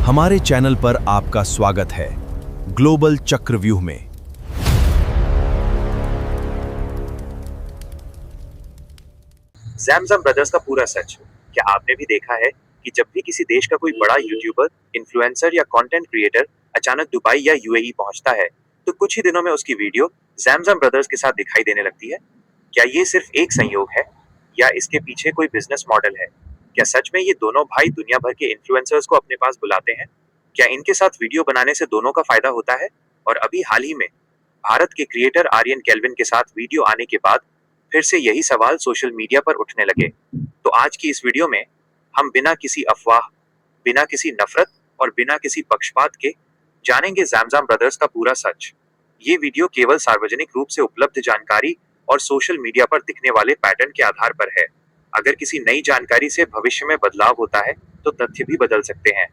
हमारे चैनल पर आपका स्वागत है ग्लोबल चक्रव्यूह में। ज़ैमज़म ब्रदर्स का पूरा सच। क्या आपने भी देखा है कि जब भी किसी देश का कोई बड़ा यूट्यूबर, इन्फ्लुएंसर या कंटेंट क्रिएटर अचानक दुबई या यूएई पहुंचता है, तो कुछ ही दिनों में उसकी वीडियो ज़ैमज़म ब्रदर्स के साथ दिखाई देने लगती है? क्या ये सिर्फ एक संयोग है या इसके पीछे कोई बिजनेस मॉडल है? क्या सच में ये दोनों भाई दुनिया भर के इन्फ्लुएंसर्स को अपने पास बुलाते हैं? क्या इनके साथ वीडियो बनाने से दोनों का फायदा होता है? और अभी हाल ही में भारत के क्रिएटर आर्यन केल्विन के साथ वीडियो आने के बाद फिर से यही सवाल सोशल मीडिया पर उठने लगे। तो आज की इस वीडियो में हम बिना किसी अफवाह, बिना किसी नफरत और बिना किसी पक्षपात के जानेंगे ज़ैमज़म ब्रदर्स का पूरा सच। ये वीडियो केवल सार्वजनिक रूप से उपलब्ध जानकारी और सोशल मीडिया पर दिखने वाले पैटर्न के आधार पर है। अगर किसी नई जानकारी से भविष्य में बदलाव होता है, तो तथ्य भी बदल सकते हैं।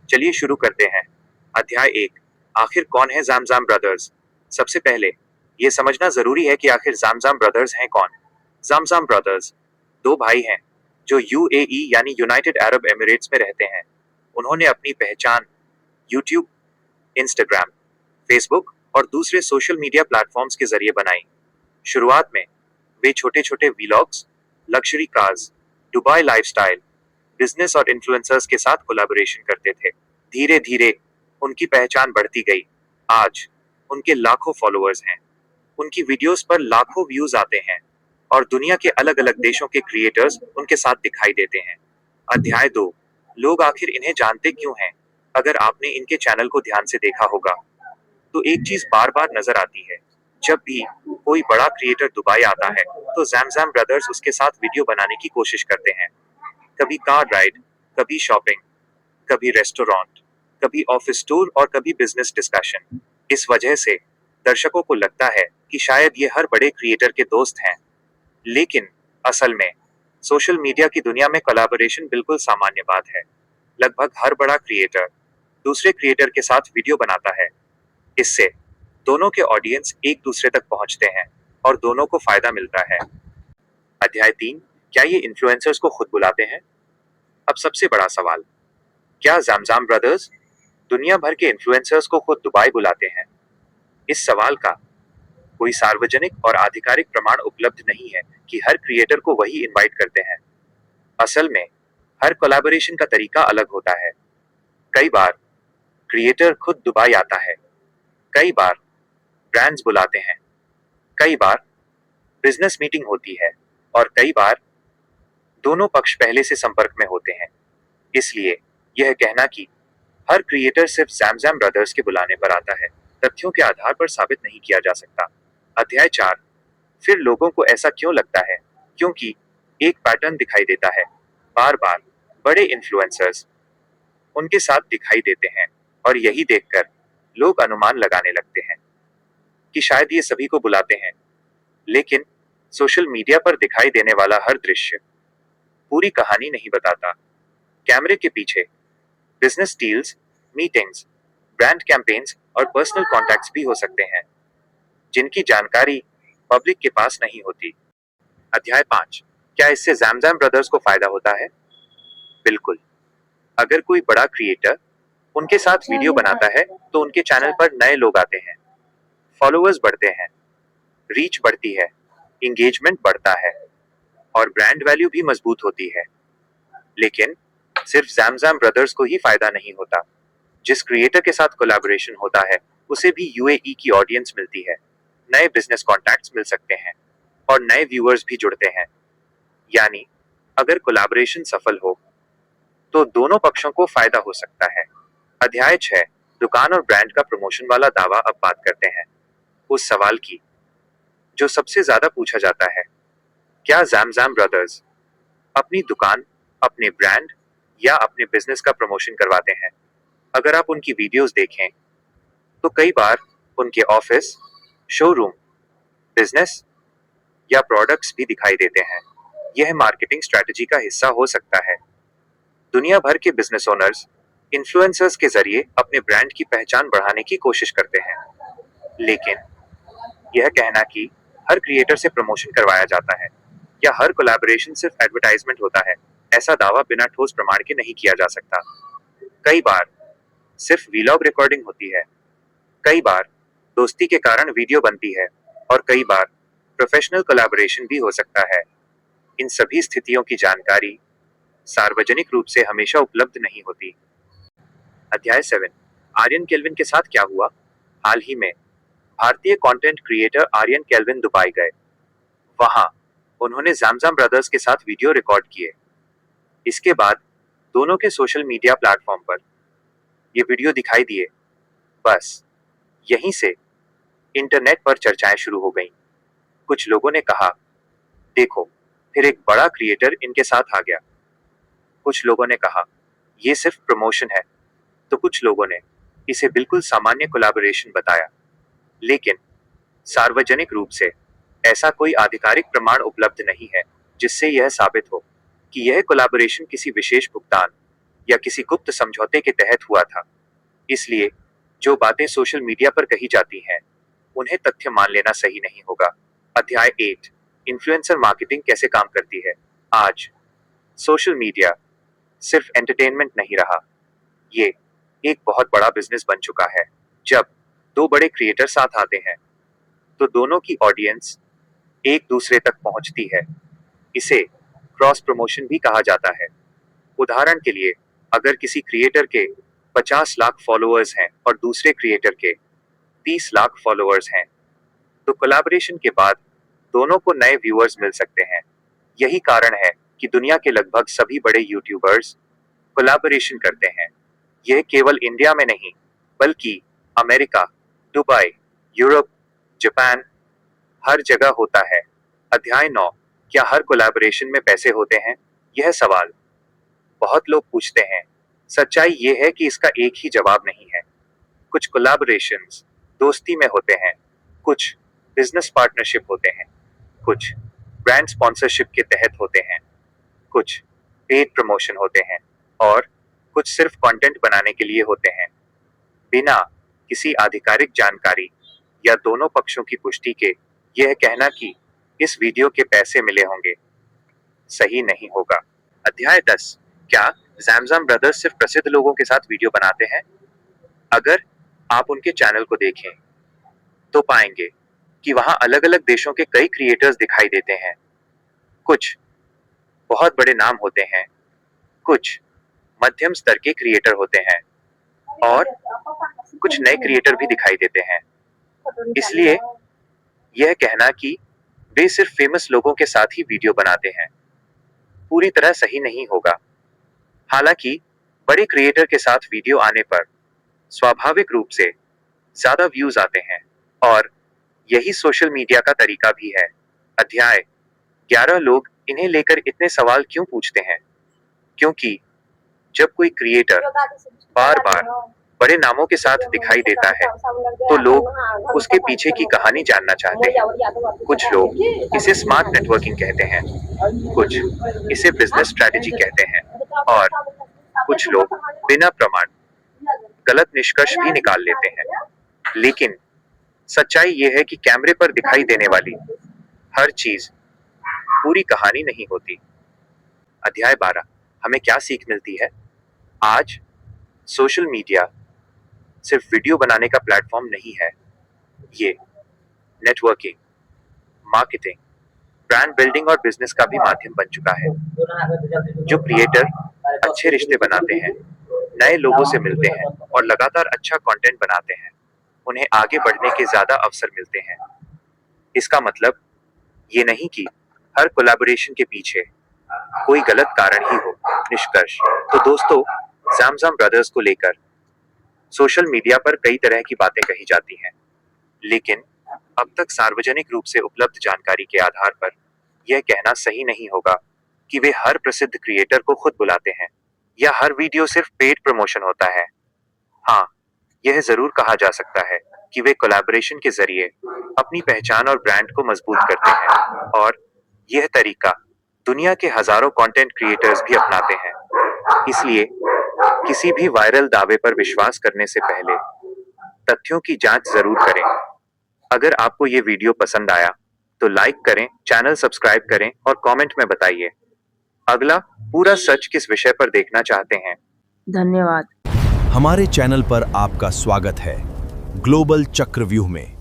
चलिए शुरू करते हैं। अध्याय 1। आखिर कौन है ज़ैमज़म ब्रदर्स? सबसे पहले ये समझना जरूरी है कि आखिर ज़ैमज़म ब्रदर्स हैं कौन। ज़ैमज़म ब्रदर्स दो भाई हैं जो यूएई यानी यूनाइटेड अरब एमिरेट्स में रहते हैं। उन्होंने अपनी पहचान यूट्यूब, इंस्टाग्राम, फेसबुक और दूसरे सोशल मीडिया प्लेटफॉर्म्स के जरिए बनाई। शुरुआत में वे छोटे छोटे vlogs, luxury cars, Dubai lifestyle, business और इन्फ्लुएंसर्स के साथ कोलैबोरेशन करते थे। धीरे धीरे उनकी पहचान बढ़ती गई। आज उनके लाखों फॉलोअर्स हैं। उनकी वीडियोस पर लाखों व्यूज आते हैं और दुनिया के अलग अलग देशों के क्रिएटर्स उनके साथ दिखाई देते हैं। अध्याय 2। लोग आखिर इन्हें जानते क्यों हैं? अगर आपने इनके चैनल को ध्यान से देखा होगा तो एक चीज बार बार नजर आती है। जब भी कोई बड़ा क्रिएटर दुबई आता है तो ज़ैमज़म ब्रदर्स उसके साथ वीडियो बनाने की कोशिश करते हैं। कभी कार राइड, कभी शॉपिंग, कभी रेस्टोरेंट, कभी ऑफिस टूर और कभी बिजनेस डिस्कशन। इस वजह से दर्शकों को लगता है कि शायद ये हर बड़े क्रिएटर के दोस्त हैं। लेकिन असल में सोशल मीडिया की दुनिया में कोलैबोरेशन बिल्कुल सामान्य बात है। लगभग हर बड़ा क्रिएटर दूसरे क्रिएटर के साथ वीडियो बनाता है। इससे दोनों के ऑडियंस एक दूसरे तक पहुंचते हैं और दोनों को फायदा मिलता है। अध्याय 3। क्या ये इन्फ्लुएंसर्स को खुद बुलाते हैं? अब सबसे बड़ा सवाल, क्या ज़ैमज़म ब्रदर्स दुनिया भर के इन्फ्लुएंसर्स को खुद दुबई बुलाते हैं? इस सवाल का कोई सार्वजनिक और आधिकारिक प्रमाण उपलब्ध नहीं है कि हर क्रिएटर को वही इनवाइट करते हैं। असल में हर कोलैबोरेशन का तरीका अलग होता है। कई बार क्रिएटर खुद दुबई आता है, कई बार ब्रांड्स बुलाते हैं, कई बार बिजनेस मीटिंग होती है और कई बार दोनों पक्ष पहले से संपर्क में होते हैं। इसलिए यह कहना कि हर क्रिएटर सिर्फ ज़ैमज़म ब्रदर्स के बुलाने पर आता है, तथ्यों के आधार पर साबित नहीं किया जा सकता। अध्याय 4। फिर लोगों को ऐसा क्यों लगता है? क्योंकि एक पैटर्न दिखाई देता है। बार बार बड़े इन्फ्लुएंसर्स उनके साथ दिखाई देते हैं और यही देखकर लोग अनुमान लगाने लगते हैं कि शायद ये सभी को बुलाते हैं। लेकिन सोशल मीडिया पर दिखाई देने वाला हर दृश्य पूरी कहानी नहीं बताता। कैमरे के पीछे business deals, meetings, brand campaigns और पर्सनल कॉन्टैक्ट्स भी हो सकते हैं, जिनकी जानकारी पब्लिक के पास नहीं होती। अध्याय 5। क्या इससे ज़ैमज़म ब्रदर्स को फायदा होता है? बिल्कुल। अगर कोई बड़ा क्रिएटर उनके साथ वीडियो बनाता है तो उनके चैनल पर नए लोग आते हैं, फॉलोअर्स बढ़ते हैं, रीच बढ़ती है, इंगेजमेंट बढ़ता है और ब्रांड वैल्यू भी मजबूत होती है। लेकिन सिर्फ ज़ैमज़म ब्रदर्स को ही फायदा नहीं होता। जिस क्रिएटर के साथ कोलैबोरेशन होता है उसे भी यूएई की ऑडियंस मिलती है, नए बिजनेस कॉन्टैक्ट्स मिल सकते हैं और नए व्यूअर्स भी जुड़ते हैं। यानी अगर कोलैबोरेशन सफल हो तो दोनों पक्षों को फायदा हो सकता है। अध्याय 6। दुकान और ब्रांड का प्रमोशन वाला दावा। अब बात करते हैं उस सवाल की जो सबसे ज्यादा पूछा जाता है। क्या ज़ैमज़म ब्रदर्स अपनी दुकान, अपने ब्रांड या अपने बिजनेस का प्रमोशन करवाते हैं? अगर आप उनकी वीडियोस देखें तो कई बार उनके ऑफिस, शोरूम, बिजनेस या प्रोडक्ट्स भी दिखाई देते हैं। यह मार्केटिंग स्ट्रेटजी का हिस्सा हो सकता है। दुनिया भर के बिजनेस ओनर्स इन्फ्लुएंसर्स के जरिए अपने ब्रांड की पहचान बढ़ाने की कोशिश करते हैं। लेकिन यह कहना कि हर क्रिएटर से प्रमोशन करवाया जाता है या हर कोलैबोरेशन सिर्फ एडवर्टाइजमेंट होता है, ऐसा दावा बिना ठोस प्रमाण के नहीं किया जा सकता। कई बार सिर्फ वीलॉग रिकॉर्डिंग होती है। कई बार दोस्ती के कारण वीडियो बनती है और कई बार प्रोफेशनल कोलैबोरेशन भी हो सकता है। इन सभी स्थितियों की जानकारी सार्वजनिक रूप से हमेशा उपलब्ध नहीं होती। अध्याय 7, आर्यन केल्विन के साथ क्या हुआ? हाल ही में भारतीय content creator Aryan kelvin Dubai गए। वहां उन्होंने ज़ैमज़म ब्रदर्स के साथ वीडियो रिकॉर्ड किए। इसके बाद दोनों के सोशल मीडिया प्लेटफॉर्म पर ये वीडियो दिखाई दिए। बस यहीं से इंटरनेट पर चर्चाएं शुरू हो गईं। कुछ लोगों ने कहा, देखो, फिर एक बड़ा क्रिएटर इनके साथ आ गया। कुछ लोगों ने कहा, ये सिर्फ प्रमोशन है। तो कुछ लोगों ने इसे बिल्कुल सामान्य कोलैबोरेशन बताया। लेकिन सार्वजनिक रूप से ऐसा कोई आधिकारिक प्रमाण उपलब्ध नहीं है जिससे यह साबित हो कि यह कोलैबोरेशन किसी विशेष भुगतान या किसी गुप्त समझौते के तहत हुआ था। इसलिए जो बातें सोशल मीडिया पर कही जाती हैं, उन्हें तथ्य मान लेना सही नहीं होगा। अध्याय 8, इन्फ्लुएंसर मार्केटिंग कैसे काम करती है? आज सोशल मीडिया सिर्फ एंटरटेनमेंट नहीं रहा, ये एक बहुत बड़ा बिजनेस बन चुका है। जब दो बड़े क्रिएटर साथ आते हैं तो दोनों की ऑडियंस एक दूसरे तक पहुंचती है। इसे क्रॉस प्रमोशन भी कहा जाता है। उदाहरण के लिए, अगर किसी क्रिएटर के 50 लाख फॉलोअर्स हैं और दूसरे क्रिएटर के 30 लाख फॉलोअर्स हैं, तो कोलैबोरेशन के बाद दोनों को नए व्यूअर्स मिल सकते हैं। यही कारण है कि दुनिया के लगभग सभी बड़े यूट्यूबर्स कोलैबोरेशन करते हैं। यह केवल इंडिया में नहीं, बल्कि अमेरिका, दुबई, यूरोप, जापान, हर जगह होता है। अध्याय 9, क्या हर कोलैबोरेशन में पैसे होते हैं? यह सवाल बहुत लोग पूछते हैं। सच्चाई ये है कि इसका एक ही जवाब नहीं है। कुछ कोलैबोरेशंस दोस्ती में होते हैं, कुछ बिजनेस पार्टनरशिप होते हैं, कुछ ब्रांड स्पॉन्सरशिप के तहत होते हैं, कुछ पेड प्रमोशन होते हैं और कुछ सिर्फ कंटेंट बनाने के लिए होते हैं। बिना किसी आधिकारिक जानकारी या दोनों पक्षों की पुष्टि के यह कहना कि इस वीडियो के पैसे मिले होंगे सही नहीं होगा। अध्याय 10, क्या ज़ैमज़म ब्रदर्स सिर्फ प्रसिद्ध लोगों के साथ वीडियो बनाते हैं? अगर आप उनके चैनल को देखें तो पाएंगे कि वहां अलग अलग देशों के कई क्रिएटर्स दिखाई देते हैं। कुछ बहुत बड़े नाम होते हैं, कुछ मध्यम स्तर के क्रिएटर होते हैं और कुछ नए क्रिएटर भी दिखाई देते हैं। इसलिए यह कहना कि वे सिर्फ फेमस लोगों के साथ ही वीडियो बनाते हैं पूरी तरह सही नहीं होगा। हालांकि बड़े क्रिएटर के साथ वीडियो आने पर स्वाभाविक रूप से ज्यादा व्यूज आते हैं और यही सोशल मीडिया का तरीका भी है। अध्याय 11, लोग इन्हें लेकर इतने सवाल क्यों पूछते हैं? क्योंकि जब कोई क्रिएटर बार बार बड़े नामों के साथ दिखाई देता है तो लोग उसके पीछे की कहानी जानना चाहते हैं। कुछ लोग इसे स्मार्ट नेटवर्किंग कहते हैं, कुछ इसे बिजनेस स्ट्रेटेजी कहते हैं और कुछ लोग बिना प्रमाण गलत निष्कर्ष भी निकाल लेते हैं। लेकिन सच्चाई यह है कि कैमरे पर दिखाई देने वाली हर चीज पूरी कहानी नहीं होती। अध्याय 12, हमें क्या सीख मिलती है? आज सोशल मीडिया सिर्फ वीडियो बनाने का प्लेटफॉर्म नहीं है, ये नेटवर्किंग, मार्केटिंग, ब्रांड बिल्डिंग और बिजनेस का भी माध्यम बन चुका है। जो क्रिएटर अच्छे रिश्ते बनाते हैं, नए लोगों से मिलते हैं और लगातार अच्छा कंटेंट बनाते हैं, उन्हें आगे बढ़ने के ज्यादा अवसर मिलते हैं। इसका मतलब ये नहीं कि हर कोलैबोरेशन के पीछे कोई गलत कारण ही हो। निष्कर्ष, तो दोस्तों, ज़ैमज़म ब्रदर्स को लेकर सोशल मीडिया पर कई तरह की बातें कही जाती हैं, लेकिन अब तक सार्वजनिक रूप से उपलब्ध जानकारी के आधार पर यह कहना सही नहीं होगा कि वे हर प्रसिद्ध क्रिएटर को खुद बुलाते हैं या हर वीडियो सिर्फ पेड प्रमोशन होता है। हाँ, यह जरूर कहा जा सकता है कि वे कोलैबोरेशन के जरिए अपनी पहचान और ब्रांड को मजबूत करते हैं और यह तरीका दुनिया के हजारों कंटेंट क्रिएटर्स भी अपनाते हैं। इसलिए किसी भी वायरल दावे पर विश्वास करने से पहले तथ्यों की जांच जरूर करें। अगर आपको ये वीडियो पसंद आया तो लाइक करें, चैनल सब्सक्राइब करें और कमेंट में बताइए अगला पूरा सच किस विषय पर देखना चाहते हैं। धन्यवाद। हमारे चैनल पर आपका स्वागत है ग्लोबल चक्रव्यूह में।